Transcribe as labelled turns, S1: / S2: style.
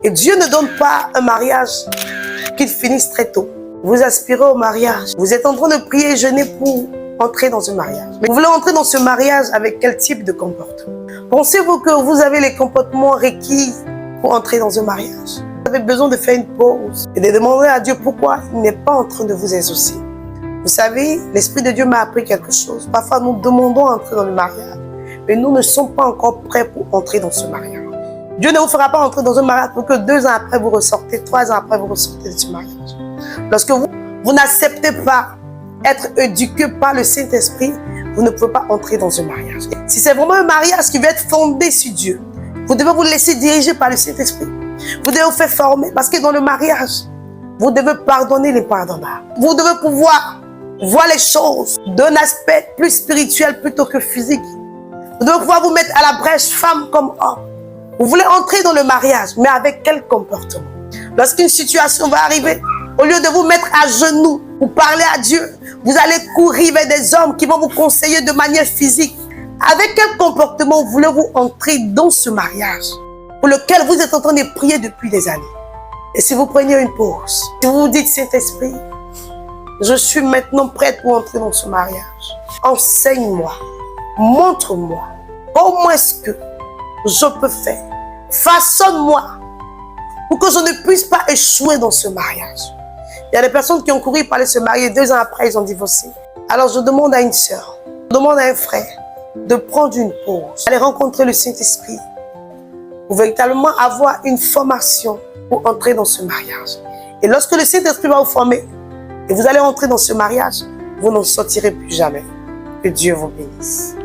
S1: Et Dieu ne donne pas un mariage qu'il finisse très tôt. Vous aspirez au mariage. Vous êtes en train de prier et jeûner pour entrer dans un mariage. Mais vous voulez entrer dans ce mariage avec quel type de comportement? Pensez-vous que vous avez les comportements requis pour entrer dans un mariage? Vous avez besoin de faire une pause et de demander à Dieu pourquoi il n'est pas en train de vous exaucer. Vous savez, l'Esprit de Dieu m'a appris quelque chose. Parfois, nous demandons à entrer dans le mariage, mais nous ne sommes pas encore prêts pour entrer dans ce mariage. Dieu ne vous fera pas entrer dans un mariage pour que 2 ans après vous ressortez, 3 ans après vous ressortez de ce mariage. Lorsque vous n'acceptez pas être éduqué par le Saint-Esprit, vous ne pouvez pas entrer dans un mariage. Si c'est vraiment un mariage qui va être fondé sur Dieu, vous devez vous laisser diriger par le Saint-Esprit. Vous devez vous faire former parce que dans le mariage, vous devez pardonner les pardonnables. Vous devez pouvoir voir les choses d'un aspect plus spirituel plutôt que physique. Vous devez pouvoir vous mettre à la brèche, femme comme homme. Vous voulez entrer dans le mariage, mais avec quel comportement? Lorsqu'une situation va arriver, au lieu de vous mettre à genoux pour parler à Dieu, vous allez courir vers des hommes qui vont vous conseiller de manière physique. Avec quel comportement voulez-vous entrer dans ce mariage pour lequel vous êtes en train de prier depuis des années? Et si vous preniez une pause, si vous vous dites, Saint-Esprit, je suis maintenant prête pour entrer dans ce mariage. Enseigne-moi, montre-moi comment est-ce que je peux faire. Façonne-moi pour que je ne puisse pas échouer dans ce mariage. Il y a des personnes qui ont couru pour aller se marier, 2 ans après, ils ont divorcé. Alors je demande à une sœur, je demande à un frère de prendre une pause, d'aller rencontrer le Saint-Esprit pour véritablement avoir une formation pour entrer dans ce mariage. Et lorsque le Saint-Esprit va vous former et vous allez entrer dans ce mariage, vous n'en sortirez plus jamais. Que Dieu vous bénisse.